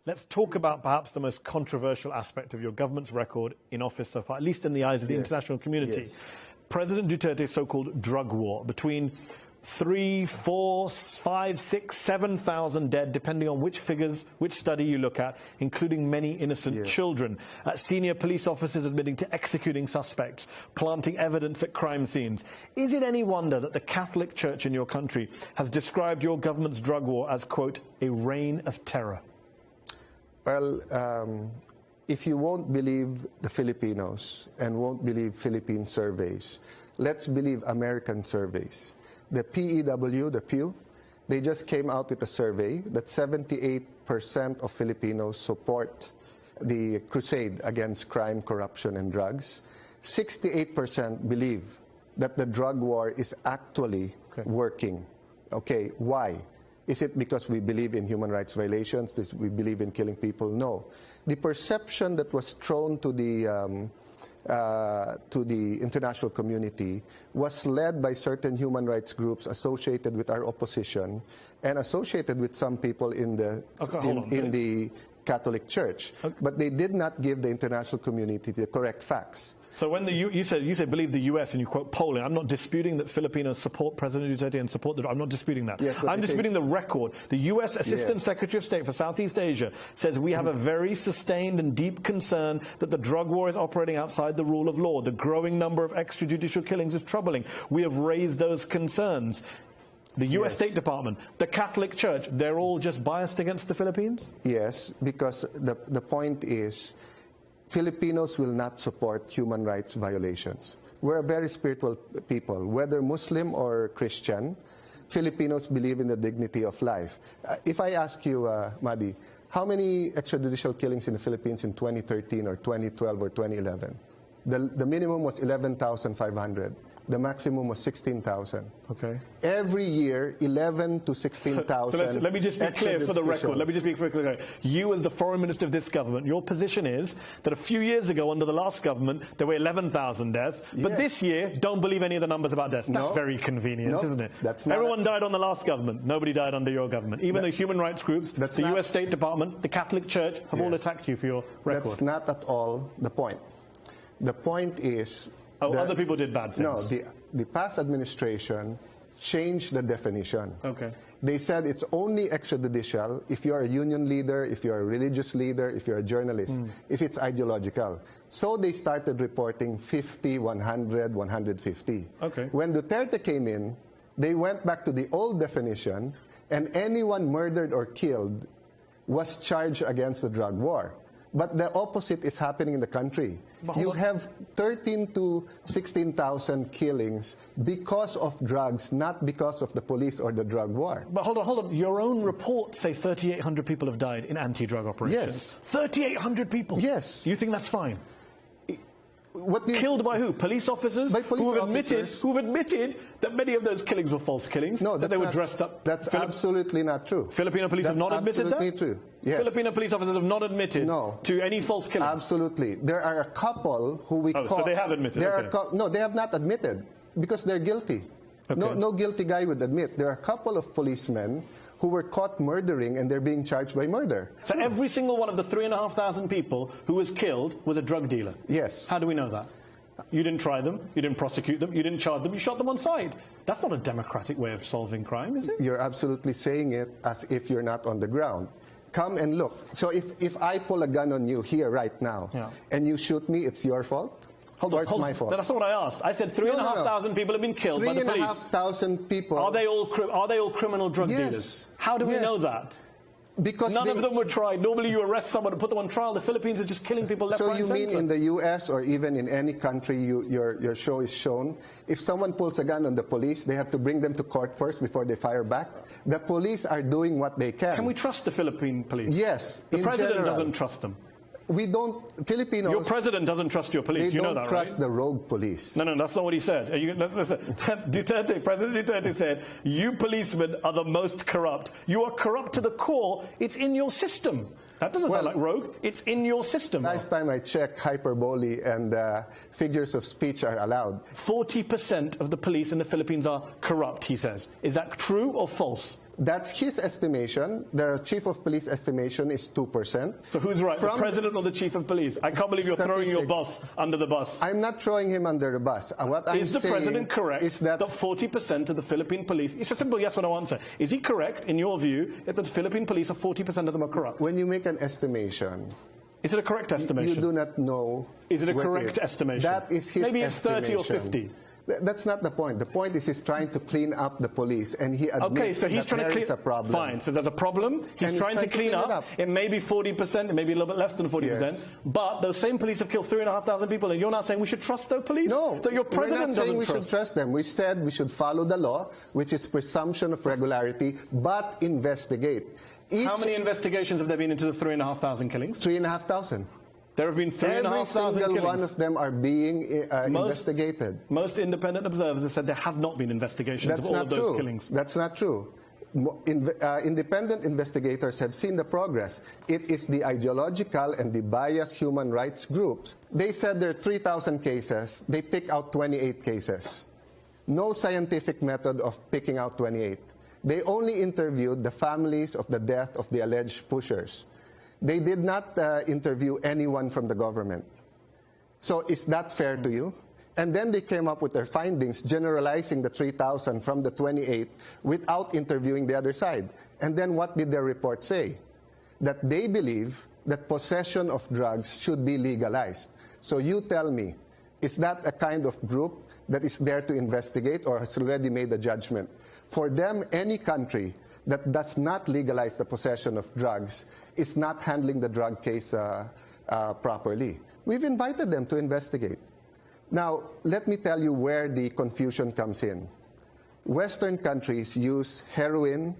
Let's talk about perhaps the most controversial aspect of your government's record in office so far, at least in the eyes of the international community. Yes. President Duterte's so-called drug war between 3, 4, 5, 6, 7,000 dead, depending on which figures, which study you look at, including many innocent children. Senior police officers admitting to executing suspects, planting evidence at crime scenes. Is it any wonder that the Catholic Church in your country has described your government's drug war as, quote, a reign of terror? Well, if you won't believe the Filipinos and won't believe Philippine surveys, let's believe American surveys. The PEW, the Pew, they just came out with a survey that 78% of Filipinos support the crusade against crime, corruption, and drugs. 68% believe that the drug war is actually working. Okay, why? Is it because we believe in human rights violations? Does we believe in killing people? No. The perception that was thrown to the international community was led by certain human rights groups associated with our opposition and associated with some people in the in the Catholic Church. But they did not give the international community the correct facts. So when you said believe the U.S. and you quote polling, I'm not disputing that Filipinos support President Duterte and support the. I'm not disputing that. Yes, I'm disputing the record. The U.S. Assistant Secretary of State for Southeast Asia says we have a very sustained and deep concern that the drug war is operating outside the rule of law. The growing number of extrajudicial killings is troubling. We have raised those concerns. The U.S. State Department, the Catholic Church, they're all just biased against the Philippines? Yes, because the point is, Filipinos will not support human rights violations. We're a very spiritual people. Whether Muslim or Christian, Filipinos believe in the dignity of life. If I ask you, Madi, how many extrajudicial killings in the Philippines in 2013 or 2012 or 2011? The minimum was 11,500. The maximum was 16,000. Okay. Every year, 11 to 16,000. So let me just be clear for the record. Let me just be clear. You, as the foreign minister of this government, your position is that a few years ago, under the last government, there were 11,000 deaths. But this year, don't believe any of the numbers about deaths. That's very convenient, isn't it? That's not. Everyone died on the last government. Nobody died under your government. Even the human rights groups, the U.S. State Department, the Catholic Church have all attacked you for your record. That's not at all the point. The point is... other people did bad things. No, the past administration changed the definition. Okay. They said it's only extrajudicial if you're a union leader, if you're a religious leader, if you're a journalist, if it's ideological. So they started reporting 50, 100, 150. Okay. When Duterte came in, they went back to the old definition, and anyone murdered or killed was charged against the drug war. But the opposite is happening in the country. You have 13 to 16,000 killings because of drugs, not because of the police or the drug war. But hold on. Your own reports say 3,800 people have died in anti-drug operations. Yes. 3,800 people? Yes. You think that's fine? Killed by who? Police officers? By police who've admitted that many of those killings were false killings? No, that they were dressed up? That's absolutely not true. Filipino police have not admitted that? Absolutely true. Yes. Filipino police officers have not admitted to any false killings? Absolutely. There are a couple who we caught. So they have admitted? No, they have not admitted because they're guilty. Okay. No guilty guy would admit. There are a couple of policemen who were caught murdering and they're being charged by murder. So every single one of the 3,500 people who was killed was a drug dealer? Yes. How do we know that? You didn't try them, you didn't prosecute them, you didn't charge them, you shot them on sight. That's not a democratic way of solving crime, is it? You're absolutely saying it as if you're not on the ground. Come and look. So if I pull a gun on you here right now and you shoot me, it's your fault? Hold on. My fault? That's not what I asked. I said 3,500 people have been killed by the police. 3,500 people. Are they all criminal drug dealers? How do we know that? Because none of them were tried. Normally you arrest someone and put them on trial. The Philippines are just killing people left, right, and So you center. mean in the U.S. or even in any country your show is shown, if someone pulls a gun on the police, they have to bring them to court first before they fire back? The police are doing what they can. Can we trust the Philippine police? Yes. The president doesn't trust them. We don't, Filipinos... Your president doesn't trust your police, you know that, right? They don't trust the rogue police. No, that's not what he said. Listen, President Duterte said, you policemen are the most corrupt. You are corrupt to the core. It's in your system. That doesn't sound like rogue. It's in your system. Last time I checked, hyperbole and figures of speech are allowed. 40% of the police in the Philippines are corrupt, he says. Is that true or false? That's his estimation. The chief of police estimation is 2%. So who's right, the president or the chief of police? I can't believe you're throwing your boss under the bus. I'm not throwing him under the bus. What I'm is the saying president correct is that 40% of the Philippine police, it's a simple yes or no answer. Is he correct, in your view, that the Philippine police are 40% of them are corrupt? when you make an estimation, Is it a correct estimation? you do not know. Is it a correct estimation? That is his Maybe it's 30 or estimation. 50. That's not the point. The point is he's trying to clean up the police, and he admits Okay, so he's that trying to there clean. is a problem. Fine, so there's a problem. He's trying to clean up. It may be 40%, it may be a little bit less than 40%. Yes. But those same police have killed 3,500 people, and you're now saying we should trust those police? No, that your we're president not saying we doesn't should trust them. We said we should follow the law, which is presumption of regularity, but investigate. How many investigations have there been into the 3,500 killings? 3,500. There have been 3,500 Every single killings. one of them are being investigated. Most independent observers have said there have not been investigations of all of those killings. That's not true. Independent investigators have seen the progress. It is the ideological and the biased human rights groups. They said there are 3,000 cases. They pick out 28 cases. No scientific method of picking out 28. They only interviewed the families of the death of the alleged pushers. They did not interview anyone from the government. So is that fair to you? And then they came up with their findings, generalizing the 3,000 from the 28 without interviewing the other side. And then what did their report say? That they believe that possession of drugs should be legalized. So you tell me, is that a kind of group that is there to investigate or has already made a judgment? For them, any country that does not legalize the possession of drugs is not handling the drug case properly. We've invited them to investigate. Now, let me tell you where the confusion comes in. Western countries use heroin,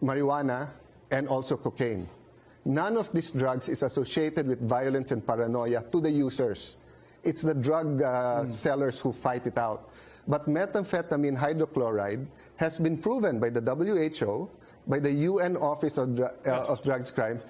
marijuana, and also cocaine. None of these drugs is associated with violence and paranoia to the users. It's the drug sellers who fight it out. But methamphetamine hydrochloride has been proven by the WHO, by the UN Office of Drugs Crimes,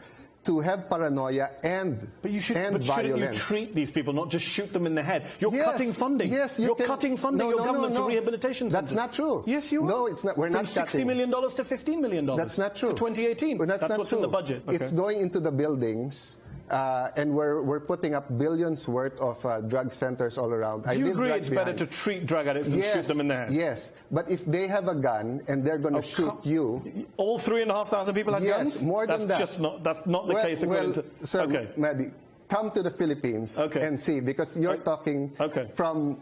to have paranoia and violence. Shouldn't you treat these people, not just shoot them in the head? You're cutting funding. Yes, you're cutting funding your government to rehabilitation centers. That's not true. Yes, you are. No, it's not. We're not cutting. From $60 million to $15 million. That's not true. For 2018. That's what's in the budget. Okay. It's going into the buildings. And we're putting up billions worth of drug centers all around. Do you agree it's better to treat drug addicts than shoot them in the head? Yes, but if they have a gun and they're going to shoot you... All 3,500 people had guns? Yes, more than that. That's not the case. Sir, Mehdi, come to the Philippines and see, because you're talking from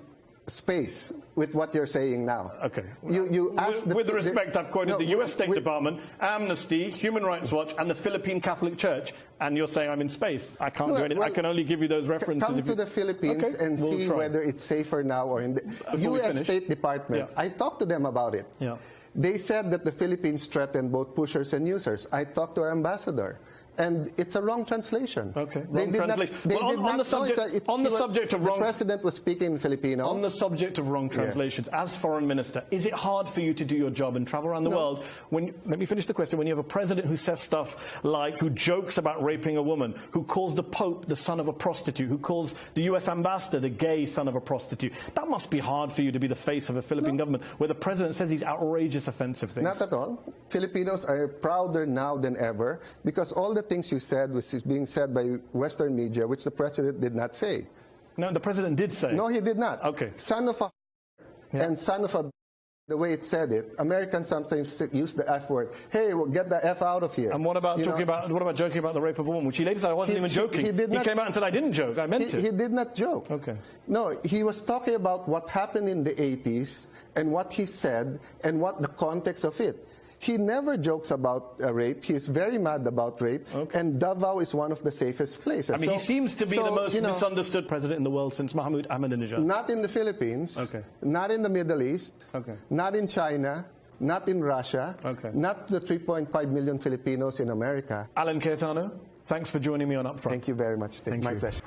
space with what you're saying now. Okay. You asked with the respect, I've quoted the US State Department, Amnesty, Human Rights Watch, and the Philippine Catholic Church, and you're saying I'm in space. I can't do anything. I can only give you those references. Come to the Philippines and see whether it's safer now or in the US State Department. I talked to them about it. Yeah. They said that the Philippines threatened both pushers and users. I talked to our ambassador. And it's a wrong translation. Okay, wrong translation. On the subject of wrong... The president was speaking in Filipino. On the subject of wrong translations, as foreign minister, is it hard for you to do your job and travel around the world? Let me finish the question. When you have a president who says stuff like, who jokes about raping a woman, who calls the Pope the son of a prostitute, who calls the US ambassador the gay son of a prostitute, that must be hard for you to be the face of a Philippine government where the president says these outrageous, offensive things. Not at all. Filipinos are prouder now than ever because all the things you said was being said by Western media, which the president did not say. No, the president did say. No, he did not. Okay. Son of a and son of a, the way it said it. Americans sometimes use the F word. Hey, well, get the F out of here. And what about joking about the rape of a woman, which he later said I wasn't even joking. He came out and said I didn't joke. I meant it. He did not joke. Okay. No, he was talking about what happened in the 80s and what he said and what the context of it. He never jokes about rape. He's very mad about rape. Okay. And Davao is one of the safest places. I mean, he seems to be the most misunderstood president in the world since Mahmoud Ahmadinejad. Not in the Philippines. Okay. Not in the Middle East. Okay. Not in China. Not in Russia. Okay. Not the 3.5 million Filipinos in America. Alan Cayetano, thanks for joining me on Upfront. Thank you very much. Thank My you. pleasure.